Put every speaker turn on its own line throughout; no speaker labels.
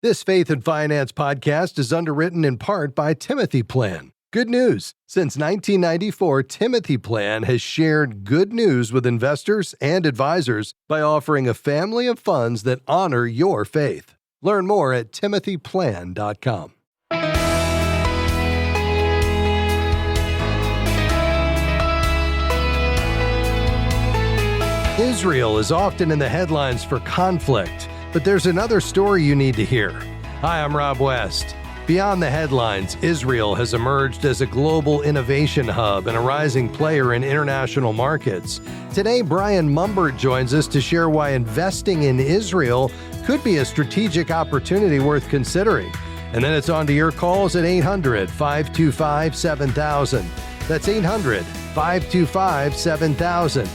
This Faith and Finance podcast is underwritten in part by Timothy Plan. Good news. Since 1994, Timothy Plan has shared good news with investors and advisors by offering a family of funds that honor your faith. Learn more at timothyplan.com. Israel is often in the headlines for conflict, but there's another story you need to hear. Hi, I'm Rob West. Beyond the headlines, Israel has emerged as a global innovation hub and a rising player in international markets. Today, Brian Mumbert joins us to share why investing in Israel could be a strategic opportunity worth considering. And then it's on to your calls at 800-525-7000. That's 800-525-7000.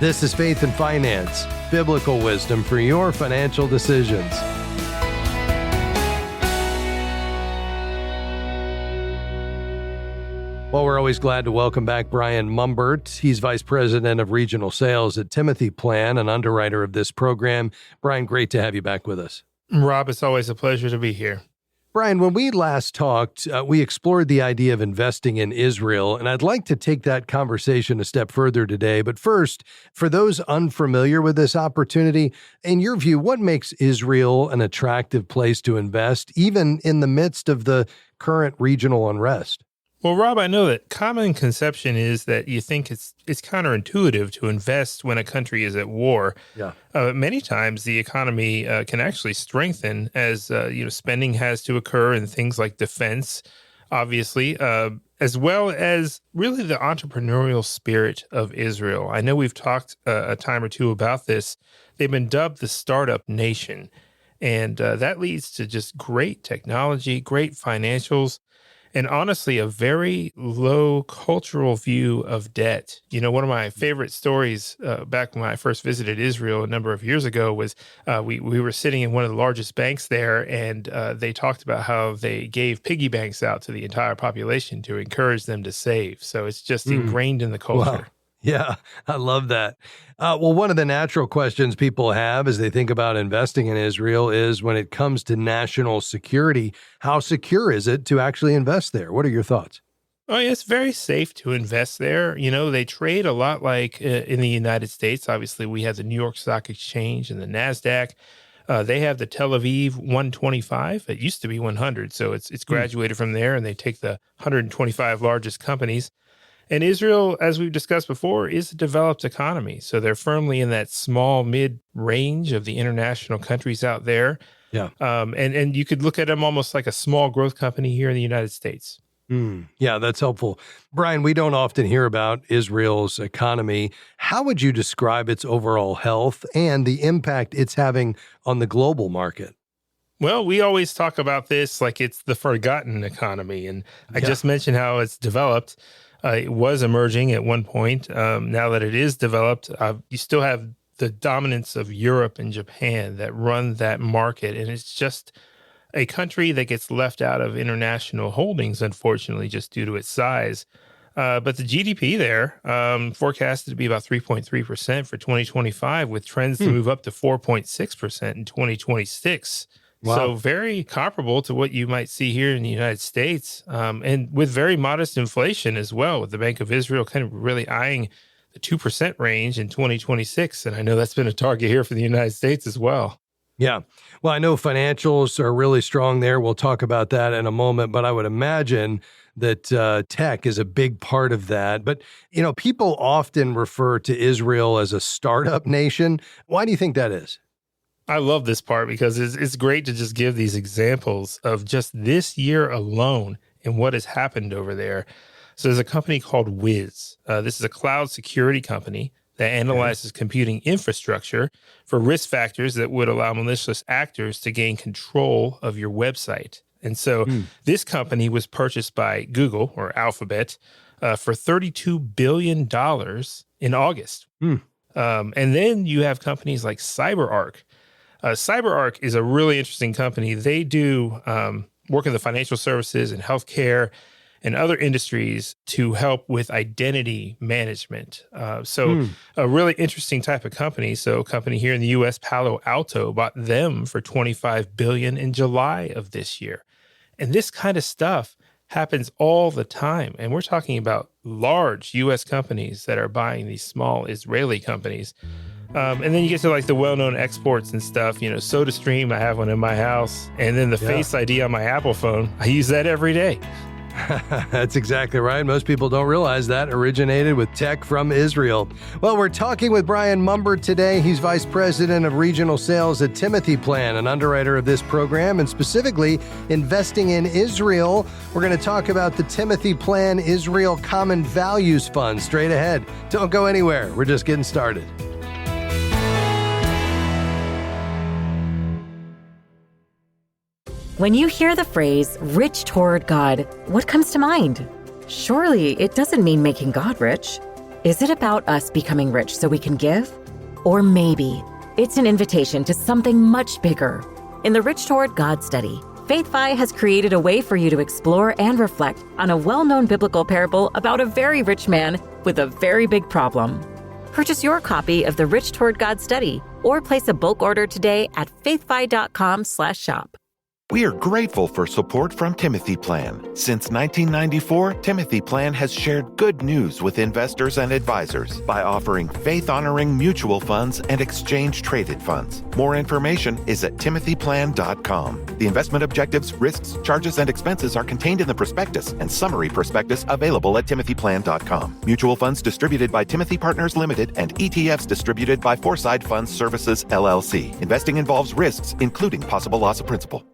This is Faith and Finance, biblical wisdom for your financial decisions. Well, we're always glad to welcome back Brian Mumbert. He's Vice President of Regional Sales at Timothy Plan, an underwriter of this program. Brian, great to have you back with us.
Rob, it's always a pleasure to be here.
Brian, when we last talked, we explored the idea of investing in Israel, and I'd like to take that conversation a step further today. But first, for those unfamiliar with this opportunity, in your view, what makes Israel an attractive place to invest, even in the midst of the current regional unrest?
Well, Rob, I know that common conception is that you think it's counterintuitive to invest when a country is at war.
Yeah.
Many times the economy can actually strengthen as spending has to occur in things like defense, obviously, as well as really the entrepreneurial spirit of Israel. I know we've talked a time or two about this. They've been dubbed the startup nation, and that leads to just great technology, great financials, and honestly, a very low cultural view of debt. You know, one of my favorite stories back when I first visited Israel a number of years ago was we were sitting in one of the largest banks there, and they talked about how they gave piggy banks out to the entire population to encourage them to save. So it's just ingrained in the culture.
Wow. Yeah, I love that. Well, one of the natural questions people have as they think about investing in Israel is when it comes to national security, how secure is it to actually invest there? What are your thoughts?
Oh, yeah, it's very safe to invest there. You know, they trade a lot like in the United States. Obviously, we have the New York Stock Exchange and the NASDAQ. They have the Tel Aviv 125. It used to be 100, so it's graduated from there, and they take the 125 largest companies. And Israel, as we've discussed before, is a developed economy. So they're firmly in that small, mid-range of the international countries out there.
Yeah.
And you could look at them almost like a small growth company here in the United States.
Yeah, that's helpful. Brian, we don't often hear about Israel's economy. How would you describe its overall health and the impact it's having on the global market?
Well, we always talk about this like it's the forgotten economy. And I just mentioned how it's developed. It was emerging at one point. Now that it is developed, you still have the dominance of Europe and Japan that run that market. And it's just a country that gets left out of international holdings, unfortunately, just due to its size. But the GDP there forecasted to be about 3.3% for 2025, with trends to move up to 4.6% in 2026.
Wow.
So very comparable to what you might see here in the United States, and with very modest inflation as well, with the Bank of Israel kind of really eyeing the 2% range in 2026. And I know that's been a target here for the United States as well.
Yeah. Well, I know financials are really strong there. We'll talk about that in a moment, but I would imagine that tech is a big part of that. But, you know, people often refer to Israel as a startup nation. Why do you think that is?
I love this part because it's great to just give these examples of just this year alone and what has happened over there. So there's a company called Wiz. This is a cloud security company that analyzes computing infrastructure for risk factors that would allow malicious actors to gain control of your website. And so this company was purchased by Google or Alphabet for $32 billion in August. And then you have companies like CyberArk. CyberArk is a really interesting company. They do work in the financial services and healthcare, and other industries to help with identity management. So a really interesting type of company. So a company here in the U.S., Palo Alto, bought them for $25 billion in July of this year. And this kind of stuff happens all the time. And we're talking about large U.S. companies that are buying these small Israeli companies. And then you get to like the well-known exports and stuff, SodaStream, I have one in my house. And then the Face ID on my Apple phone, I use that every day.
That's exactly right. Most people don't realize that originated with tech from Israel. Well, we're talking with Brian Mumbert today. He's Vice President of Regional Sales at Timothy Plan, an underwriter of this program, and specifically investing in Israel. We're going to talk about the Timothy Plan Israel Common Values Fund straight ahead. Don't go anywhere. We're just getting started.
When you hear the phrase rich toward God, what comes to mind? Surely it doesn't mean making God rich. Is it about us becoming rich so we can give? Or maybe it's an invitation to something much bigger. In the Rich Toward God study, FaithFi has created a way for you to explore and reflect on a well-known biblical parable about a very rich man with a very big problem. Purchase your copy of the Rich Toward God study or place a bulk order today at faithfi.com/shop.
We are grateful for support from Timothy Plan. Since 1994, Timothy Plan has shared good news with investors and advisors by offering faith-honoring mutual funds and exchange-traded funds. More information is at timothyplan.com. The investment objectives, risks, charges, and expenses are contained in the prospectus and summary prospectus available at timothyplan.com. Mutual funds distributed by Timothy Partners Limited and ETFs distributed by Foreside Funds Services, LLC. Investing involves risks, including possible loss of principal.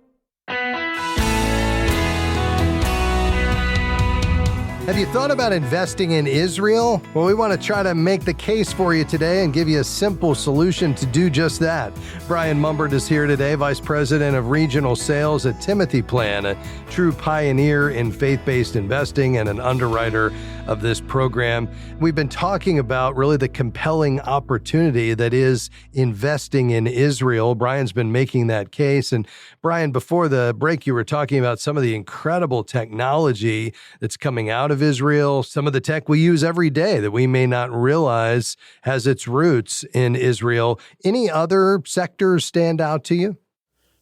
Have you thought about investing in Israel? Well, we want to try to make the case for you today and give you a simple solution to do just that. Brian Mumbert is here today, Vice President of Regional Sales at Timothy Plan, a true pioneer in faith-based investing and an underwriter of this program. We've been talking about really the compelling opportunity that is investing in Israel. Brian's been making that case. And Brian, before the break, you were talking about some of the incredible technology that's coming out of Israel, some of the tech we use every day that we may not realize has its roots in Israel. Any other sectors stand out to you?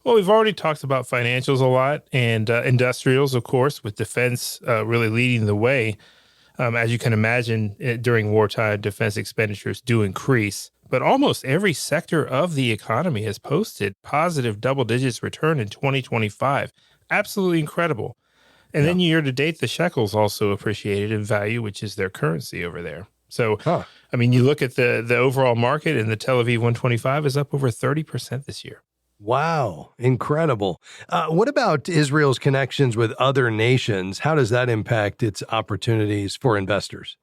Well, we've already talked about financials a lot and industrials, of course, with defense really leading the way. As you can imagine, during wartime, defense expenditures do increase. But almost every sector of the economy has posted positive double digits return in 2025. Absolutely incredible. And then year to date, the shekel's also appreciated in value, which is their currency over there. So, I mean, you look at the overall market, and the Tel Aviv 125 is up over 30% this year.
Wow, incredible. What about Israel's connections with other nations? How does that impact its opportunities for investors?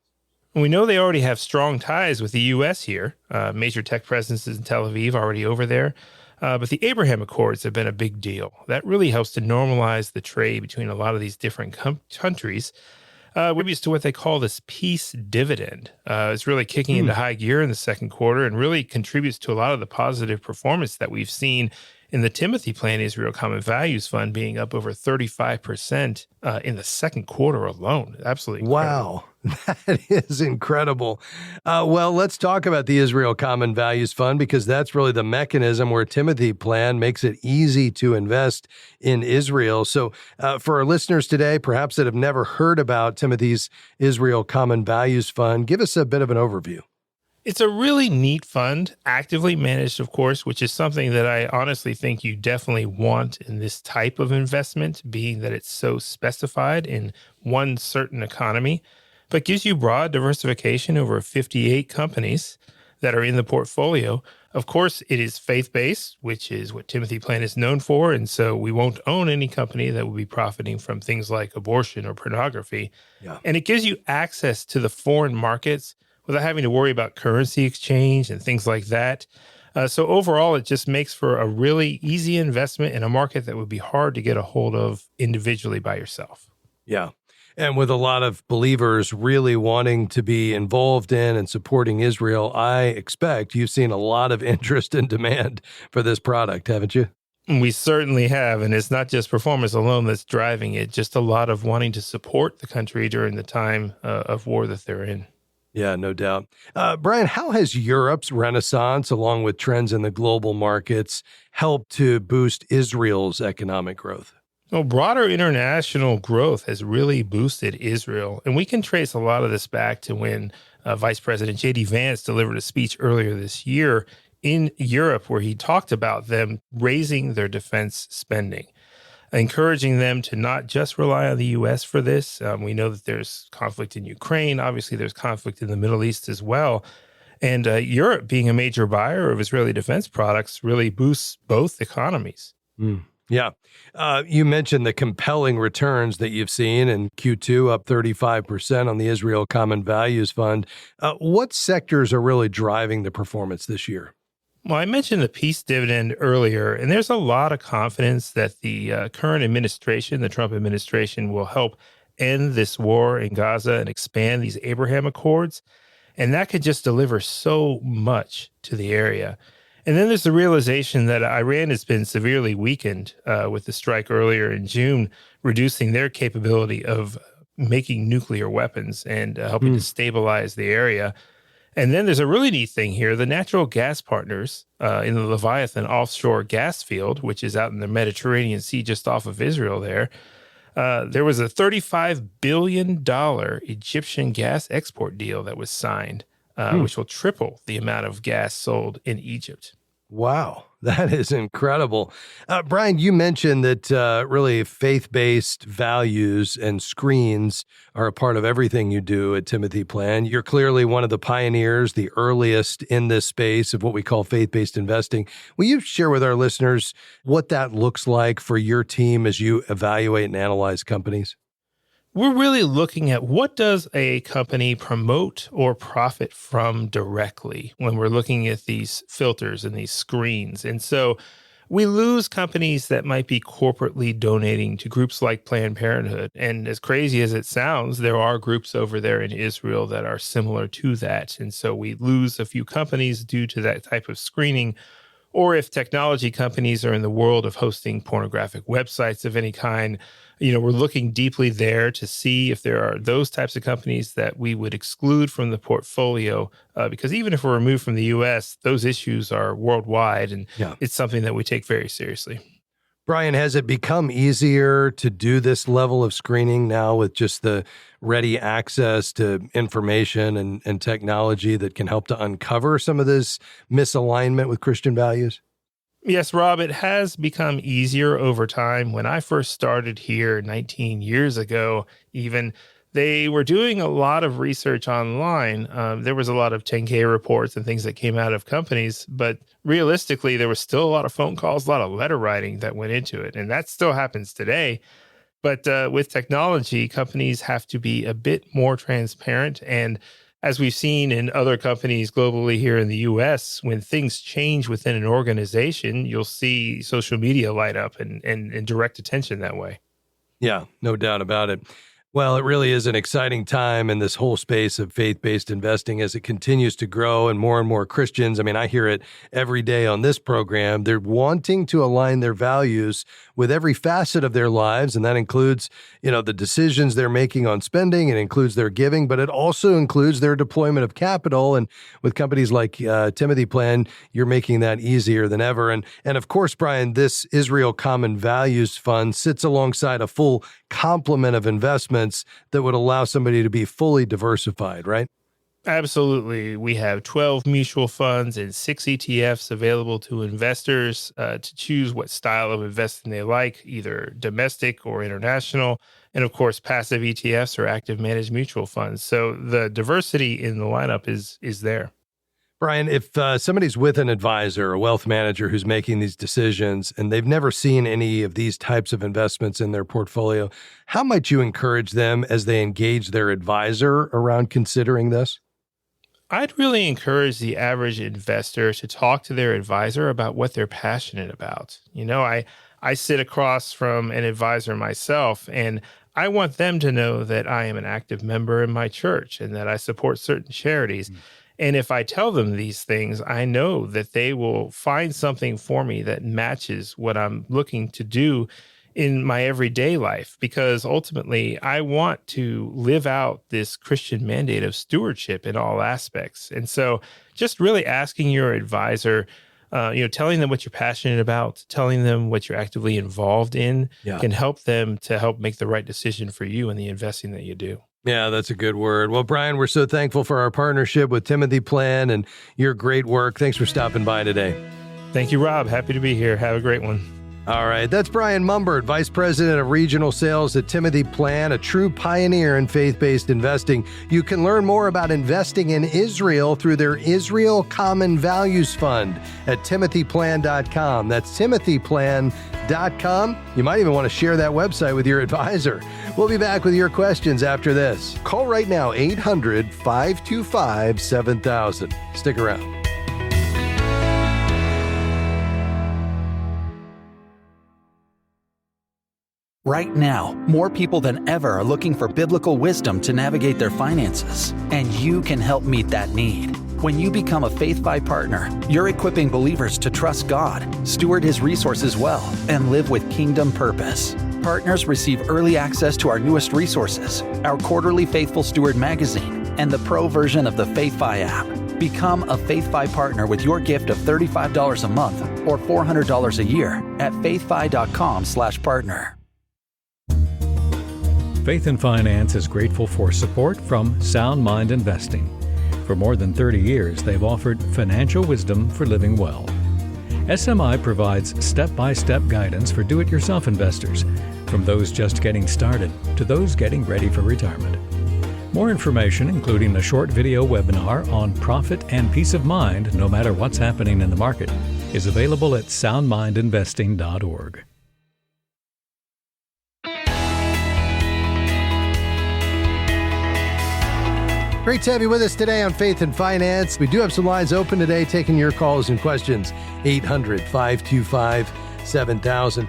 We know they already have strong ties with the U.S. here. Major tech presences in Tel Aviv already over there. But the Abraham Accords have been a big deal. That really helps to normalize the trade between a lot of these different countries. We're used to what they call this peace dividend. It's really kicking into high gear in the second quarter and really contributes to a lot of the positive performance that we've seen in the Timothy Plan Israel Common Values Fund being up over 35% in the second quarter alone. Absolutely incredible.
Wow, that is incredible. Well, let's talk about the Israel Common Values Fund, because that's really the mechanism where Timothy Plan makes it easy to invest in Israel. So for our listeners today, perhaps that have never heard about Timothy's Israel Common Values Fund, give us a bit of an overview.
It's a really neat fund, actively managed, of course, which is something that I honestly think you definitely want in this type of investment, being that it's so specified in one certain economy, but gives you broad diversification over 58 companies that are in the portfolio. Of course, it is faith-based, which is what Timothy Plan is known for, and so we won't own any company that will be profiting from things like abortion or pornography. Yeah. And it gives you access to the foreign markets without having to worry about currency exchange and things like that. So overall, it just makes for a really easy investment in a market that would be hard to get a hold of individually by yourself.
Yeah. And with a lot of believers really wanting to be involved in and supporting Israel, I expect you've seen a lot of interest and demand for this product, haven't you?
We certainly have. And it's not just performance alone that's driving it, just a lot of wanting to support the country during the time of war that they're in.
Yeah, no doubt. Brian, how has Europe's renaissance, along with trends in the global markets, helped to boost Israel's economic growth?
Well, broader international growth has really boosted Israel. And we can trace a lot of this back to when Vice President J.D. Vance delivered a speech earlier this year in Europe where he talked about them raising their defense spending, encouraging them to not just rely on the U.S. for this. We know that there's conflict in Ukraine. Obviously, there's conflict in the Middle East as well. And Europe, being a major buyer of Israeli defense products, really boosts both economies.
Yeah. You mentioned the compelling returns that you've seen in Q2, up 35% on the Israel Common Values Fund. What sectors are really driving the performance this year?
Well, I mentioned the peace dividend earlier, and there's a lot of confidence that the current administration, the Trump administration, will help end this war in Gaza and expand these Abraham Accords. And that could just deliver so much to the area. And then there's the realization that Iran has been severely weakened with the strike earlier in June, reducing their capability of making nuclear weapons and helping to stabilize the area. And then there's a really neat thing here. The natural gas partners in the Leviathan offshore gas field, which is out in the Mediterranean Sea just off of Israel there was a $35 billion Egyptian gas export deal that was signed, which will triple the amount of gas sold in Egypt.
Wow, that is incredible. Brian, you mentioned that really faith-based values and screens are a part of everything you do at Timothy Plan. You're clearly one of the pioneers, the earliest in this space of what we call faith-based investing. Will you share with our listeners what that looks like for your team as you evaluate and analyze companies?
We're really looking at what does a company promote or profit from directly when we're looking at these filters and these screens. And so we lose companies that might be corporately donating to groups like Planned Parenthood. And as crazy as it sounds, there are groups over there in Israel that are similar to that. And so we lose a few companies due to that type of screening. Or if technology companies are in the world of hosting pornographic websites of any kind, we're looking deeply there to see if there are those types of companies that we would exclude from the portfolio, because even if we're removed from the U.S., those issues are worldwide, and it's something that we take very seriously.
Brian, has it become easier to do this level of screening now with just the ready access to information and technology that can help to uncover some of this misalignment with Christian values?
Yes, Rob, it has become easier over time. When I first started here 19 years ago, even, they were doing a lot of research online. There was a lot of 10K reports and things that came out of companies, but realistically, there was still a lot of phone calls, a lot of letter writing that went into it. And that still happens today. But with technology, companies have to be a bit more transparent. And as we've seen in other companies globally here in the US, when things change within an organization, you'll see social media light up and direct attention that way.
Yeah, no doubt about it. Well, it really is an exciting time in this whole space of faith-based investing as it continues to grow and more Christians. I mean, I hear it every day on this program. They're wanting to align their values with every facet of their lives. And that includes, the decisions they're making on spending. It includes their giving, but it also includes their deployment of capital. And with companies like Timothy Plan, you're making that easier than ever. And of course, Brian, this Israel Common Values Fund sits alongside a full complement of investments that would allow somebody to be fully diversified, right?
Absolutely. We have 12 mutual funds and 6 ETFs available to investors to choose what style of investing they like, either domestic or international. And of course, passive ETFs or active managed mutual funds. So the diversity in the lineup is there.
Brian, if somebody's with an advisor, a wealth manager who's making these decisions, and they've never seen any of these types of investments in their portfolio, how might you encourage them as they engage their advisor around considering this?
I'd really encourage the average investor to talk to their advisor about what they're passionate about. I sit across from an advisor myself, and I want them to know that I am an active member in my church and that I support certain charities. And if I tell them these things, I know that they will find something for me that matches what I'm looking to do in my everyday life, because ultimately I want to live out this Christian mandate of stewardship in all aspects. And so just really asking your advisor, telling them what you're passionate about, telling them what you're actively involved in can help them to help make the right decision for you in the investing that you do.
Yeah, that's a good word. Well, Brian, we're so thankful for our partnership with Timothy Plan and your great work. Thanks for stopping by today.
Thank you, Rob. Happy to be here. Have a great one.
All right, that's Brian Mumbert, Vice President of Regional Sales at Timothy Plan, a true pioneer in faith-based investing. You can learn more about investing in Israel through their Israel Common Values Fund at timothyplan.com. That's timothyplan.com. You might even want to share that website with your advisor. We'll be back with your questions after this. Call right now, 800-525-7000. Stick around.
Right now, more people than ever are looking for biblical wisdom to navigate their finances, and you can help meet that need. When you become a Faith5 partner, you're equipping believers to trust God, steward His resources well, and live with kingdom purpose. Partners receive early access to our newest resources, our quarterly Faithful Steward magazine, and the pro version of the Faith5 app. Become a Faith5 partner with your gift of $35 a month or $400 a year at faith5.com/partner.
Faith and Finance is grateful for support from Sound Mind Investing. For more than 30 years, they've offered financial wisdom for living well. SMI provides step-by-step guidance for do-it-yourself investors, from those just getting started to those getting ready for retirement. More information, including a short video webinar on profit and peace of mind no matter what's happening in the market, is available at soundmindinvesting.org.
Great to have you with us today on Faith and Finance. We do have some lines open today, taking your calls and questions. 800-525-7000.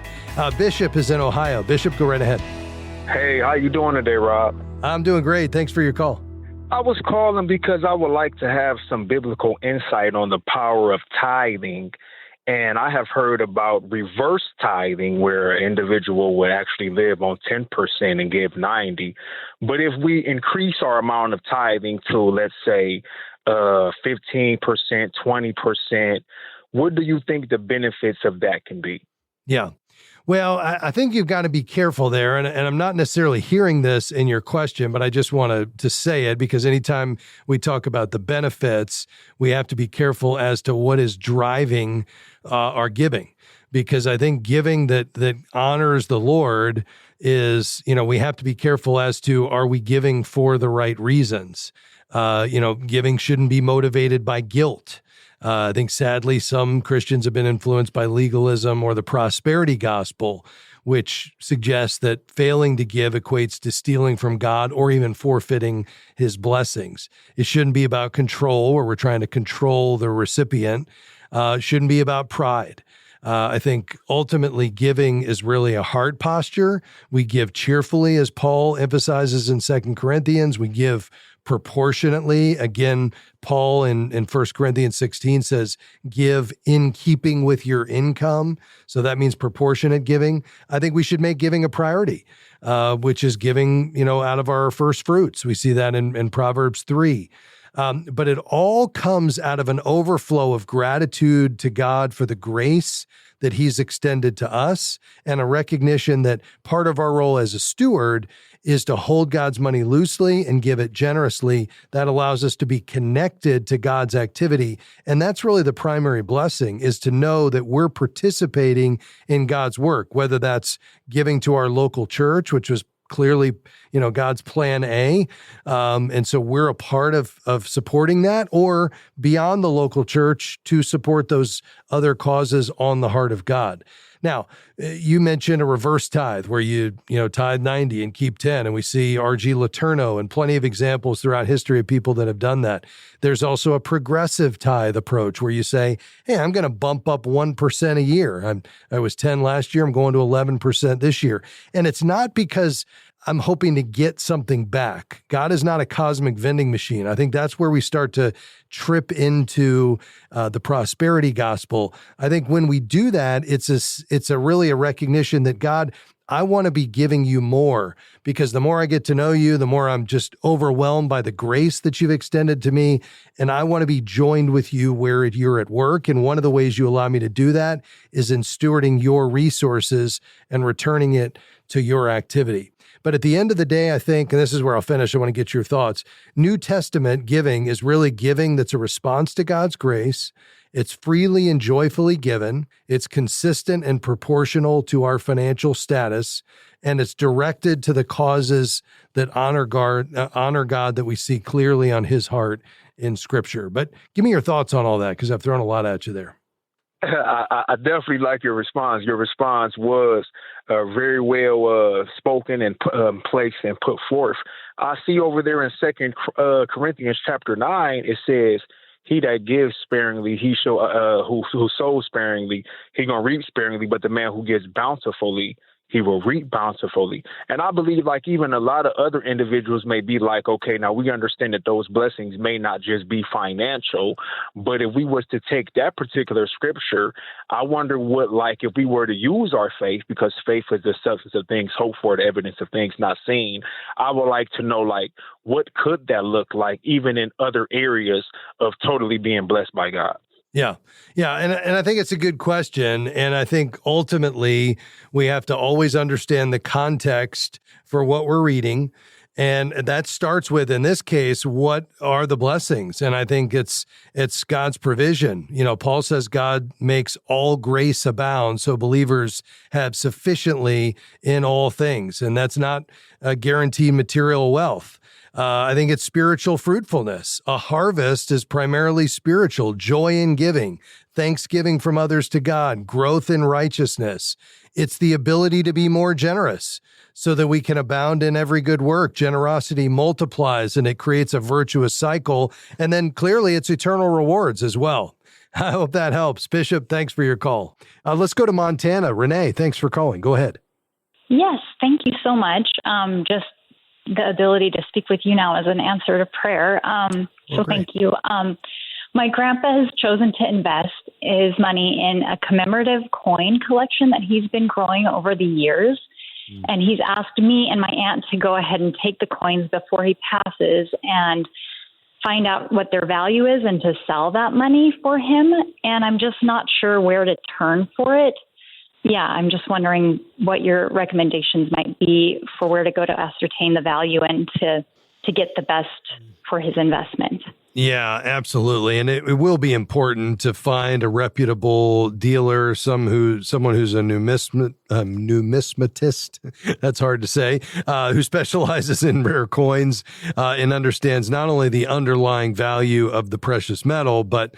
Bishop is in Ohio. Bishop, go right ahead.
Hey, how you doing today, Rob?
I'm doing great. Thanks for your call.
I was calling because I would like to have some biblical insight on the power of tithing. And I have heard about reverse tithing, where an individual would actually live on 10% and give 90%. But if we increase our amount of tithing to, let's say, 15%, 20%, what do you think the benefits of that can be?
Yeah. Well, I think you've got to be careful there. And I'm not necessarily hearing this in your question, but I just want to say it, because anytime we talk about the benefits, we have to be careful as to what is driving our giving. Because I think giving that honors the Lord is, we have to be careful as to, are we giving for the right reasons? Giving shouldn't be motivated by guilt. I think sadly, some Christians have been influenced by legalism or the prosperity gospel, which suggests that failing to give equates to stealing from God or even forfeiting His blessings. It shouldn't be about control, where we're trying to control the recipient. It shouldn't be about pride. I think ultimately giving is really a heart posture. We give cheerfully, as Paul emphasizes in 2 Corinthians. We give proportionately. Again, Paul in 1 Corinthians 16 says, give in keeping with your income. So that means proportionate giving. I think we should make giving a priority, which is giving, out of our first fruits. We see that in Proverbs 3. But it all comes out of an overflow of gratitude to God for the grace that He's extended to us, and a recognition that part of our role as a steward is to hold God's money loosely and give it generously. That allows us to be connected to God's activity. And that's really the primary blessing, is to know that we're participating in God's work, whether that's giving to our local church, which was clearly, God's plan A. And so we're a part of supporting that, or beyond the local church to support those other causes on the heart of God. Now, you mentioned a reverse tithe where you tithe 90 and keep 10, and we see R.G. Letourneau and plenty of examples throughout history of people that have done that. There's also a progressive tithe approach where you say, hey, I'm going to bump up 1% a year. I was 10 last year. I'm going to 11% this year. And it's not because I'm hoping to get something back. God is not a cosmic vending machine. I think that's where we start to trip into the prosperity gospel. I think when we do that, it's really a recognition that God, I want to be giving you more, because the more I get to know you, the more I'm just overwhelmed by the grace that you've extended to me. And I want to be joined with you where you're at work. And one of the ways you allow me to do that is in stewarding your resources and returning it to your activity. But at the end of the day, I think, and this is where I'll finish, I want to get your thoughts. New Testament giving is really giving that's a response to God's grace. It's freely and joyfully given. It's consistent and proportional to our financial status, and it's directed to the causes that honor God that we see clearly on His heart in Scripture. But give me your thoughts on all that, because I've thrown a lot at you there.
I definitely like your response. Your response was very well spoken and placed and put forth. I see over there in 2 Corinthians chapter 9, it says, "He that gives sparingly, he shall who sows sparingly, he gonna reap sparingly. But the man who gives bountifully, he will reap bountifully." And I believe, like, even a lot of other individuals may be like, okay, now we understand that those blessings may not just be financial, but if we was to take that particular scripture, I wonder what, like, if we were to use our faith, because faith is the substance of things hoped for, the evidence of things not seen. I would like to know, like, what could that look like, even in other areas of totally being blessed by God?
Yeah. And I think it's a good question. And I think ultimately we have to always understand the context for what we're reading. And that starts with, in this case, what are the blessings? And I think it's God's provision. You know, Paul says God makes all grace abound, so believers have sufficiently in all things. And that's not a guaranteed material wealth. I think it's spiritual fruitfulness. A harvest is primarily spiritual, joy in giving, thanksgiving from others to God, growth in righteousness. It's the ability to be more generous so that we can abound in every good work. Generosity multiplies and it creates a virtuous cycle. And then clearly it's eternal rewards as well. I hope that helps. Bishop, thanks for your call. Let's go to Montana. Renee, thanks for calling. Go ahead.
Yes, thank you so much. Just the ability to speak with you now as an answer to prayer. So thank you. My grandpa has chosen to invest his money in a commemorative coin collection that he's been growing over the years. And he's asked me and my aunt to go ahead and take the coins before he passes and find out what their value is and to sell that money for him. And I'm just not sure where to turn for it. Yeah, I'm just wondering what your recommendations might be for where to go to ascertain the value and to get the best for his investment.
Yeah, absolutely. And it will be important to find a reputable dealer, someone who's a numismatist, that's hard to say, who specializes in rare coins and understands not only the underlying value of the precious metal, but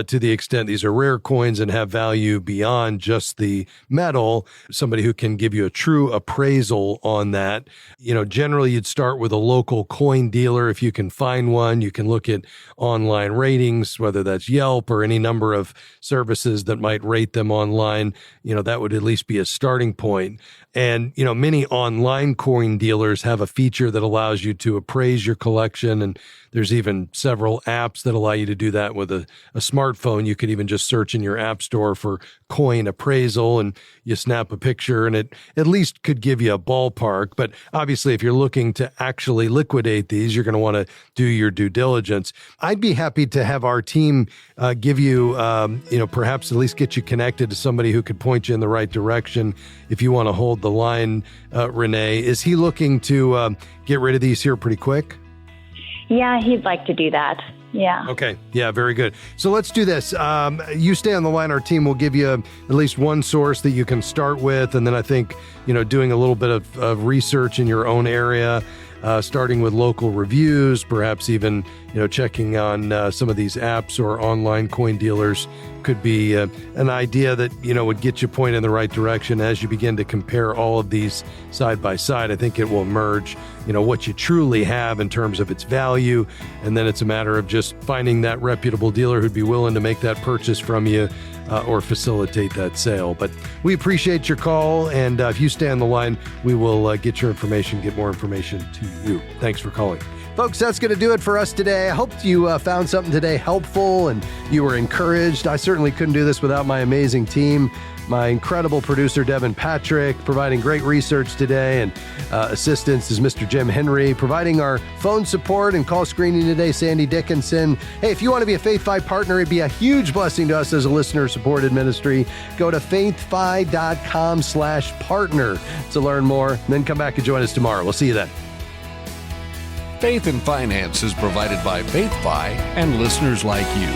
to the extent these are rare coins and have value beyond just the metal, somebody who can give you a true appraisal on that. You know, generally you'd start with a local coin dealer. If you can find one, you can look at online ratings, whether that's Yelp or any number of services that might rate them online. You know, that would at least be a starting point. And, you know, many online coin dealers have a feature that allows you to appraise your collection. And there's even several apps that allow you to do that with a smartphone. You could even just search in your app store for coin appraisal and you snap a picture and it at least could give you a ballpark. But obviously, if you're looking to actually liquidate these, you're going to want to do your due diligence. I'd be happy to have our team give you, perhaps at least get you connected to somebody who could point you in the right direction if you want to hold the line, Renee. Is he looking to get rid of these here pretty quick?
Yeah, he'd like to do that. Yeah.
Okay. Yeah, very good. So let's do this. You stay on the line. Our team will give you at least one source that you can start with. And then I think, doing a little bit of research in your own area, starting with local reviews, perhaps even, checking on some of these apps or online coin dealers could be an idea that, would get you pointed in the right direction as you begin to compare all of these side by side. I think it will emerge, what you truly have in terms of its value. And then it's a matter of just finding that reputable dealer who'd be willing to make that purchase from you or facilitate that sale. But we appreciate your call. And if you stay on the line, we will get your information, get more information to you. Thanks for calling. Folks, that's going to do it for us today. I hope you found something today helpful and you were encouraged. I certainly couldn't do this without my amazing team. My incredible producer, Devin Patrick, providing great research today, and assistance is Mr. Jim Henry, providing our phone support and call screening today, Sandy Dickinson. Hey, if you want to be a Faith5 partner, it'd be a huge blessing to us as a listener-supported ministry. Go to faith5.com/partner to learn more, and then come back and join us tomorrow. We'll see you then.
Faith and Finance is provided by Faith5 and listeners like you.